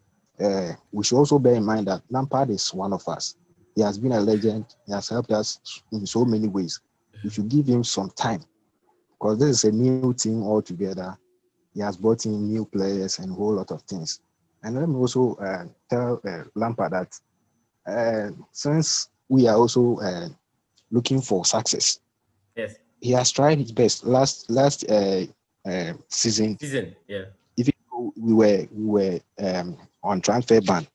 we should also bear in mind that Lampard is one of us. He has been a legend. He has helped us in so many ways. We should give him some time, because this is a new team altogether. He has brought in new players and a whole lot of things. And let me also tell Lampard that since we are also looking for success, he has tried his best. Last season, yeah. Even though we were on transfer ban,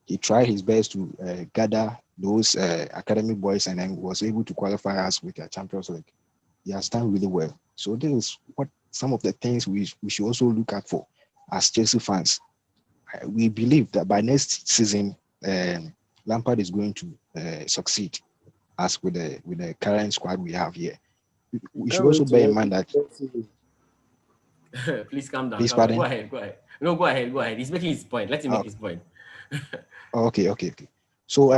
he tried his best to gather those academy boys, and then was able to qualify us with a Champions League. He has done really well. So this is what some of the things we should also look out for. as Chelsea fans, we believe that by next season, Lampard is going to succeed as with the current squad we have here. We should also bear in mind that. Please calm down. Please, Calm down. pardon? Go ahead. No, go ahead. He's making his point. Let him make his point. Okay. So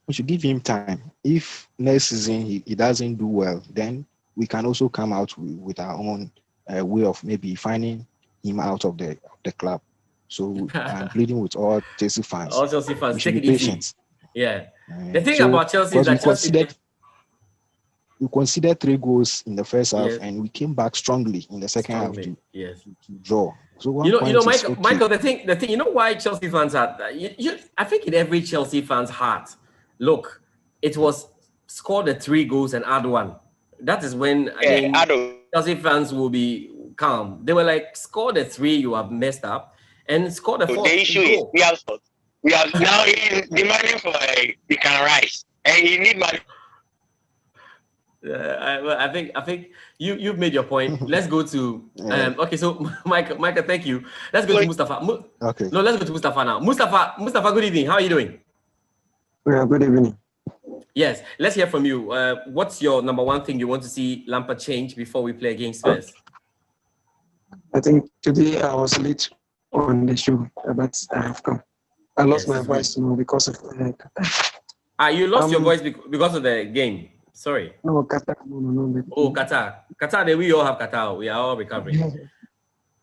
we should give him time. If next season he doesn't do well, then we can also come out with our own way of maybe finding him out of the club. So I'm pleading with all Chelsea fans. All Chelsea fans, we should take be it patient. easy. Yeah. The thing about Chelsea is that we considered 3 goals in the first half, and we came back strongly in the second half to draw. So Michael, the thing, you know why Chelsea fans are, I think in every Chelsea fan's heart, look, it was score the 3 goals and add 1. That is when Chelsea fans will be calm. They were like, score the 3, you have messed up, and score the 4th. The issue is we have now he's demanding for he can rise, and he need money. I think you've made your point. Let's go to okay. So Michael, thank you. Let's go to Mustafa. Okay. No, let's go to Mustafa now. Mustafa, good evening. How are you doing? Yeah, good evening. Yes, let's hear from you. What's your number one thing you want to see Lampard change before we play against Spurs? I think today I was late on the show, but I have come. I lost my voice because of you lost your voice because of the game. Sorry. No, Qatar. No. Oh, Qatar. Qatar, we all have Qatar. We are all recovering.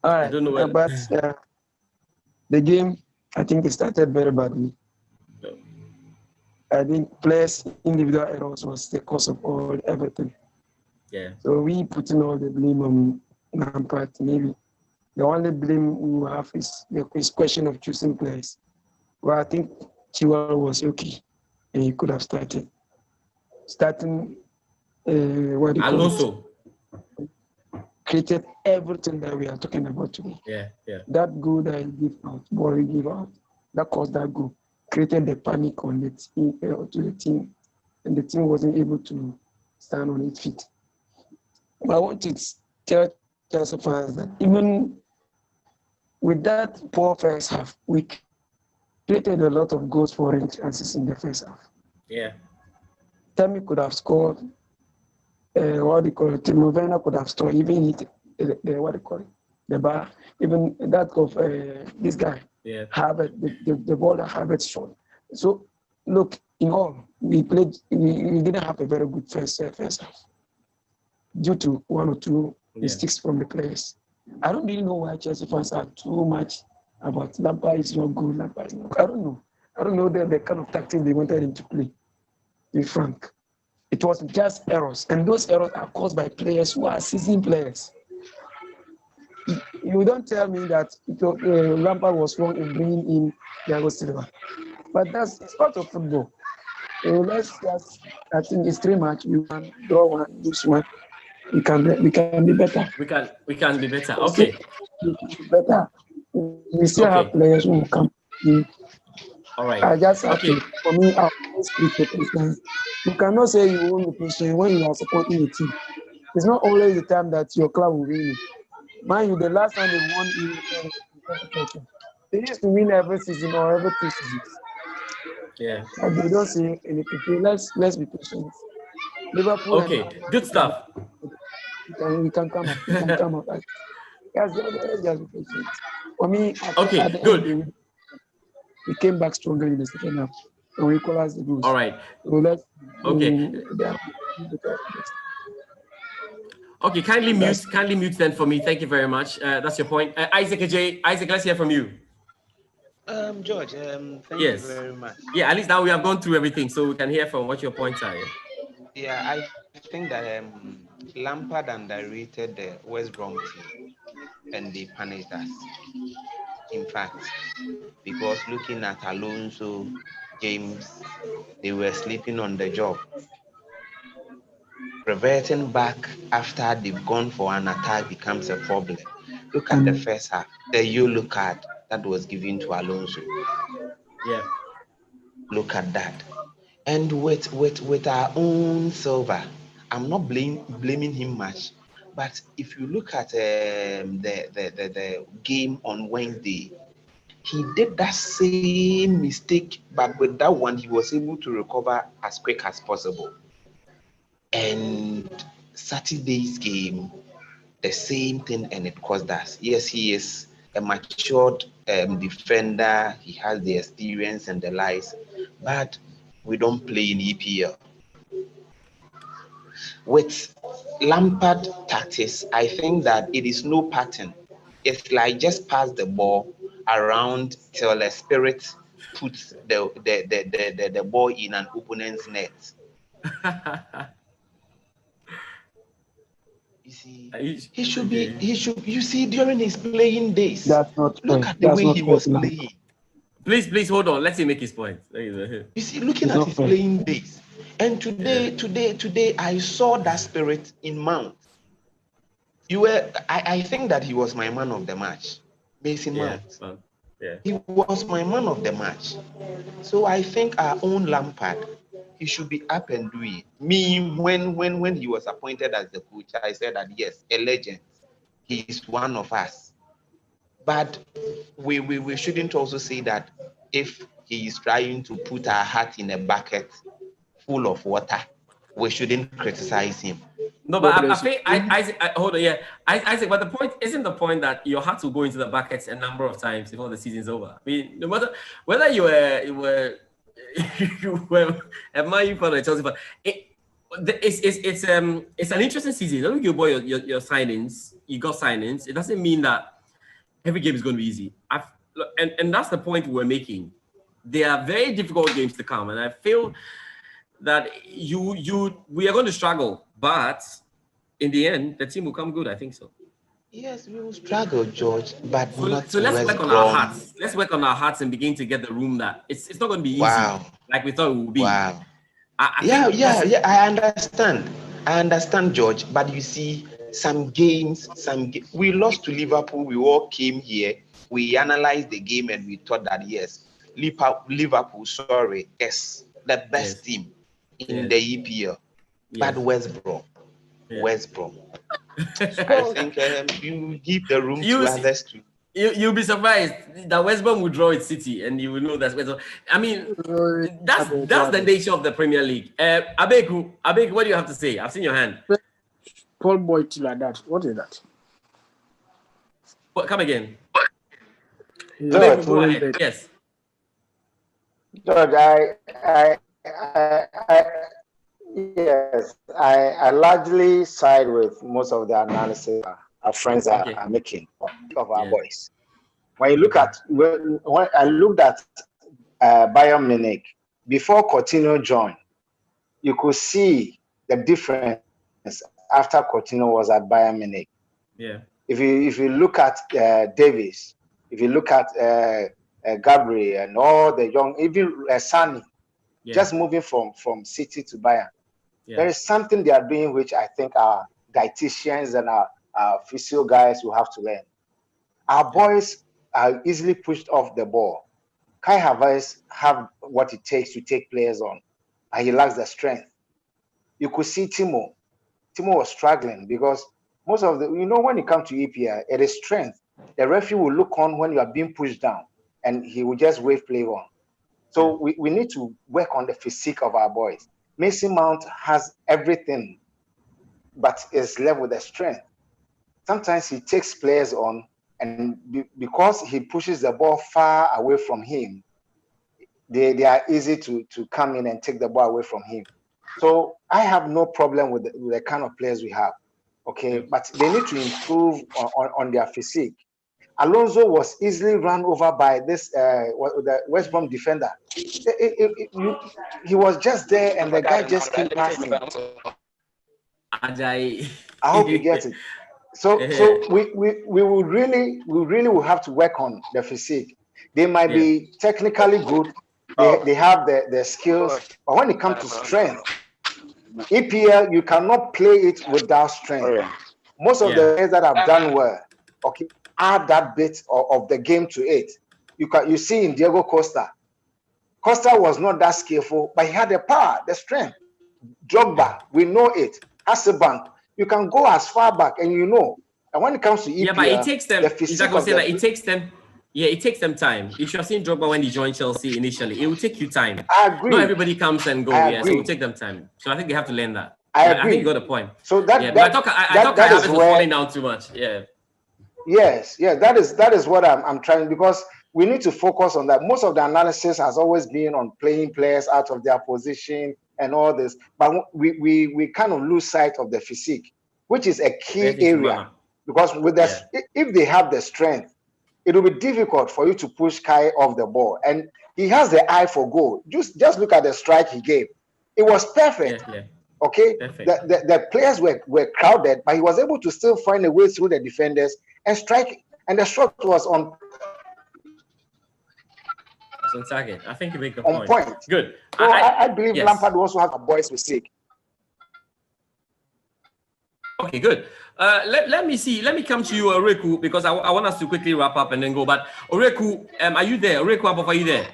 All right. I don't know but the game, I think it started very badly. I think players' individual errors was the cause of everything. Yeah. So we putting all the blame on Lampard. Maybe the only blame we have is the question of choosing players. Well, I think Chilwell was okay, and he could have started. Starting Alonso created everything that we are talking about today. Yeah. That goal that he gave out, that caused that goal, created the panic on the team, to the team, and the team wasn't able to stand on its feet. But I want to tell Chelsea fans that even with that poor first half, we created a lot of goals for chances in the first half. Yeah. Tammy could have scored. Timo Werner could have scored. Even hit the bar. Even that of this guy. Yeah. Harvard, the ball that Harvard shot. So look, in all, we didn't have a very good first half due to 1 or 2 mistakes from the players. I don't really know why Chelsea fans are too much about Lampard is not good. Lampard is not good. I don't know the kind of tactics they wanted him to play. To be frank, it was just errors, and those errors are caused by players who are seasoned players. You don't tell me that Lampard was wrong in bringing in Thiago Silva, but it's part of football. I think it's 3 matches. We can draw 1, lose 1. We can be better. We can be better. Okay. Better. We still have players who will come in. All right. I just have to, for me, I always speak for patience. You cannot say you won't be patient when you are supporting a team. It's not always the time that your club will win it. Mind you, the last time they won they used to win every season or every 2 seasons. Yeah. But they don't see anything. Let's be patient. Liverpool. Okay. Good stuff. We can come up. Let's just be patient. For me, good. We came back stronger in the second half, and we equalized the goals. All right. So Okay, kindly mute then for me. Thank you very much. That's your point. Isaac, let's hear from you. George, thank you very much. Yeah, at least now we have gone through everything, so we can hear from what your points are. Yeah, I think that Lampard underrated the WestBrom team, and they punished us. In fact, because looking at Alonso, James, they were sleeping on the job. Reverting back after they've gone for an attack becomes a problem. Look at the first half, the yellow card that was given to Alonso. Yeah. Look at that. And with our own Silva, I'm not blaming him much, But if you look at the game on Wednesday, he did that same mistake, but with that one, he was able to recover as quick as possible. And Saturday's game, the same thing, and it caused us. Yes, he is a matured defender. He has the experience and the lies, but we don't play in EPL. With Lampard tactics, I think that it is no pattern. It's like just pass the ball around till a spirit puts the ball in an opponent's net. You see, he should, you see, during his playing days, That's not look fair. at the That's way not he fair, was Lamp. playing. Please hold on. Let him make his point. You see, looking It's at not his fair. playing days. And today, I saw that spirit in Mount. I think that he was my man of the match. Mason Mount. Yeah. He was my man of the match. So I think our own Lampard, he should be up and doing. Me, when he was appointed as the coach, I said that yes, a legend. He is one of us. But we shouldn't also say that if he is trying to put our heart in a bucket full of water, we shouldn't criticize him. No, but I think I hold on, yeah. Isaac, but the point isn't the point that your heart will go into the buckets a number of times before the season's over. I mean, no matter whether you were a Man U fan or a Chelsea fan, it's an interesting season. Don't you boy your signings, you got signings. It doesn't mean that every game is going to be easy. And that's the point we're making. There are very difficult games to come, and I feel that we are going to struggle, but in the end, the team will come good. I think so. Yes, we will struggle, George, but so not let's West work on Brom. our hearts. Let's work on our hearts and begin to get the room that it's not going to be easy like we thought it would be. Wow. I I understand. I understand, George. But you see, some games, we lost to Liverpool. We all came here. We analyzed the game and we thought that yes, Liverpool, yes, the best team in the EPL. But West Brom. I think you give the room to others too. You'll be surprised that West Brom will draw its City, and you will know that's West Brom. I mean, that's the nature of the Premier League. Abeku, what do you have to say? I've seen your hand. Paul Boyd like that. What is that? Come again. George, go ahead. Yes. George, I largely side with most of the analysis our friends are making of our boys. When you look at when I looked at Bayern Munich before Coutinho joined, you could see the difference after Coutinho was at Bayern Munich. Yeah. If you look at Davies, if you look at Gabriel and all the young, even Sani, just moving from City to Bayern. Yeah. There is something they are doing which I think our dietitians and our physio guys will have to learn. Our boys are easily pushed off the ball. Kai Havertz have what it takes to take players on, and he lacks the strength. You could see Timo. Timo was struggling because most of the, when it comes to EPL, it is strength. The referee will look on when you are being pushed down, and he will just wave play on. So we need to work on the physique of our boys. Mason Mount has everything, but is left with the strength. Sometimes he takes players on, and because he pushes the ball far away from him, they are easy to come in and take the ball away from him. So I have no problem with the kind of players we have, okay? But they need to improve on their physique. Alonso was easily run over by this the West Brom defender. He was just there, and the guy just came past him. I hope you get it. So we will really will have to work on the physique. They might be technically good. They have the skills, but when it comes to strength, EPL you cannot play it without strength. Most of the players that have done well, okay, add that bit of the game to it. You see in Diego Costa. Costa was not that skillful, but he had the power, the strength. Drogba, we know it. Hasselbank, you can go as far back, and you know. And when it comes to EPL, yeah, but it takes them. the physique of that it takes them. Yeah, it takes them time. You should have seen Drogba when he joined Chelsea initially. It will take you time. I agree. Not everybody comes and goes. Yeah, so it will take them time. So I think they have to learn that. I think you got a point. So that, yeah, but I thought Kai Havertz was falling down too much. Yeah. Yes, yeah, that is what I'm trying, because we need to focus on that. Most of the analysis has always been on playing players out of their position and all this, but we kind of lose sight of the physique, which is a key area. Because with if they have the strength, it will be difficult for you to push Kai off the ball. And he has the eye for goal. Just look at the strike he gave. It was perfect. Yeah. Okay. Perfect. The players were crowded, but he was able to still find a way through the defenders and strike. And the shot was on target. I think you make the point. Good. So I believe Lampard also has a boys mistake. Okay, good. Let me come to you, Oreku, because I want us to quickly wrap up and then go. But Oreku, are you there? Oreku Ampofu, are you there?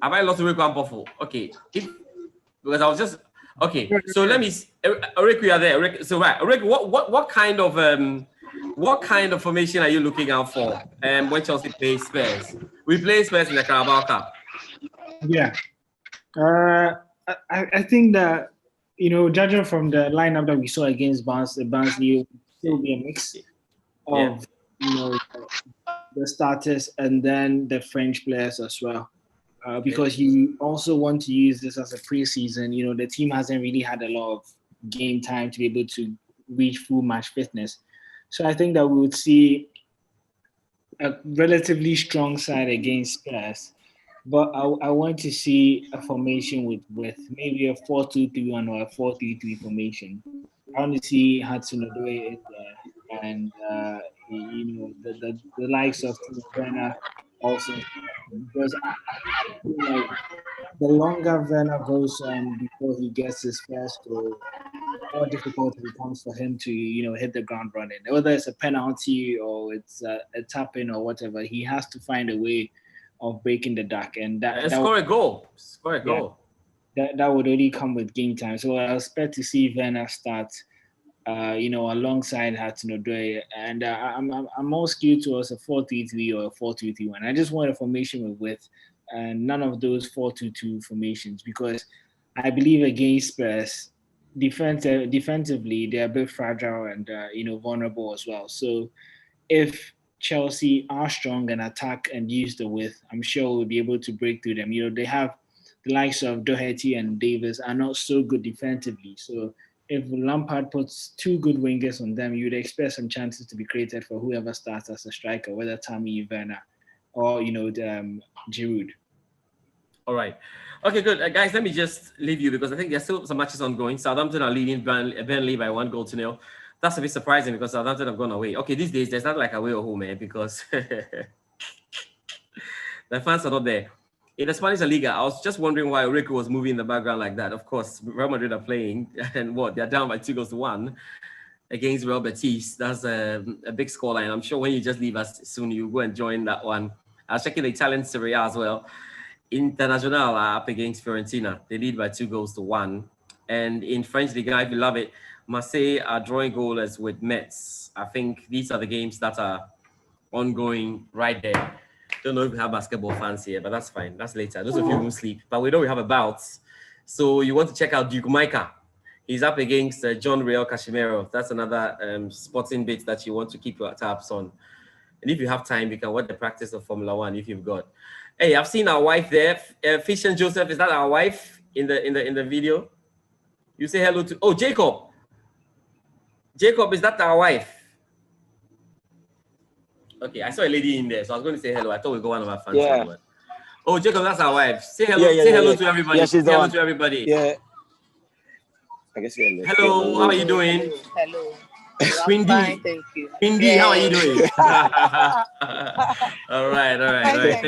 Have I lost Oreku Ampofu? Okay. Because I was just okay. So let me. Oreku, you are there. So right, Oreku, what kind of formation are you looking out for? When Chelsea plays Spurs, we play Spurs in the Carabao Cup. Yeah. I think that, judging from the lineup that we saw against Barnsley, will be a mix of the starters and then the French players as well. Because you also want to use this as a preseason. The team hasn't really had a lot of game time to be able to reach full match fitness. So I think that we would see a relatively strong side against Spurs. But I want to see a formation with maybe a 4-2-3-1 or a 4-3-3 formation. I want to see Hudson-Odoi in there, and the likes of Werner also, because I feel like the longer Werner goes on before he gets his first goal, the more difficult it becomes for him to hit the ground running. Whether it's a penalty or it's a tap in or whatever, he has to find a way of breaking the duck, and score a goal. That would only come with game time. So I expect to see Werner start, alongside Hudson-Odoi, and I'm more skewed towards a 4-3-3 or a 4-2-3-1. I just want a formation with width, and none of those 4-2-2 formations, because I believe against Spurs, defensively they're a bit fragile and vulnerable as well. So if Chelsea are strong and attack and use the width, I'm sure we'll be able to break through them. They have the likes of Doherty and Davis are not so good defensively. So if Lampard puts two good wingers on them, you'd expect some chances to be created for whoever starts as a striker, whether Tammy, Werner, or Giroud. All right. Okay, good. Guys, let me just leave you because I think there's still some matches ongoing. Southampton are leading Burnley by 1-0. That's a bit surprising because Southampton have gone away. Okay, these days, there's not like away or home, because the fans are not there. In the Spanish La Liga, I was just wondering why Rico was moving in the background like that. Of course, Real Madrid are playing, and they're down by 2-1 against Real Betis. That's a big scoreline. I'm sure when you just leave us soon, you go and join that one. I was checking the Italian Serie A as well. Internazionale are up against Fiorentina. They lead by 2-1. And in French Liga, if you love it, Marseille are drawing goalless with Metz. I think these are the games that are ongoing right there. Don't know if we have basketball fans here, but that's fine. That's later. Those of you who sleep. But we know we have a bout. So you want to check out Duke Micah. He's up against John Real Casimiro. That's another sporting bit that you want to keep your tabs on. And if you have time, you can watch the practice of Formula One if you've got. Hey, I've seen our wife there. Fish and Joseph, is that our wife in the video? You say hello to Jacob. Jacob, is that our wife? Okay, I saw a lady in there, so I was going to say hello. I thought we'd go one of our fans. Yeah. Oh, Jacob, that's our wife. Say hello. Say hello to everybody. Yeah, say hello to everybody. Yeah. I guess hello. How are you doing? Hello. Windy. Fine, thank you. Windy, how are you doing? All right.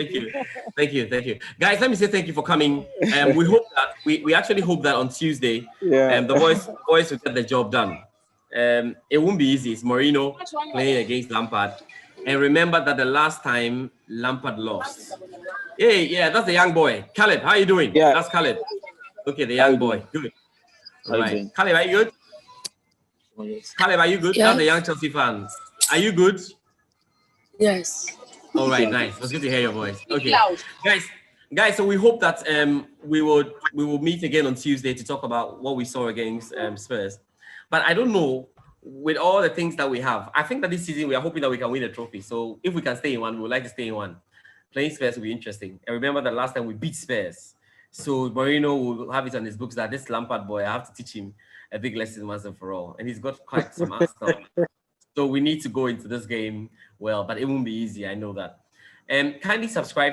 Thank you. Guys, let me say thank you for coming. We hope that we actually hope that on Tuesday, the boys will get the job done. It won't be easy. It's Mourinho playing against Lampard. And remember that the last time Lampard lost. Hey, that's the young boy. Caleb, how are you doing? Yeah. That's Caleb. Okay, the young boy. Good. All right. Caleb, are you good? Caleb, are you good? Yes. That's a young Chelsea fan. Are you good? Yes. All right, nice. It was good to hear your voice. Okay, guys. So we hope that we will meet again on Tuesday to talk about what we saw against Spurs. But I don't know, with all the things that we have, I think that this season we are hoping that we can win a trophy. So if we can stay in one, we would like to stay in one. Playing Spurs will be interesting. And remember that last time we beat Spurs. So Mourinho will have it on his books that this Lampard boy, I have to teach him a big lesson once and for all. And he's got quite some stuff. So we need to go into this game well, but it won't be easy. I know that. And kindly subscribe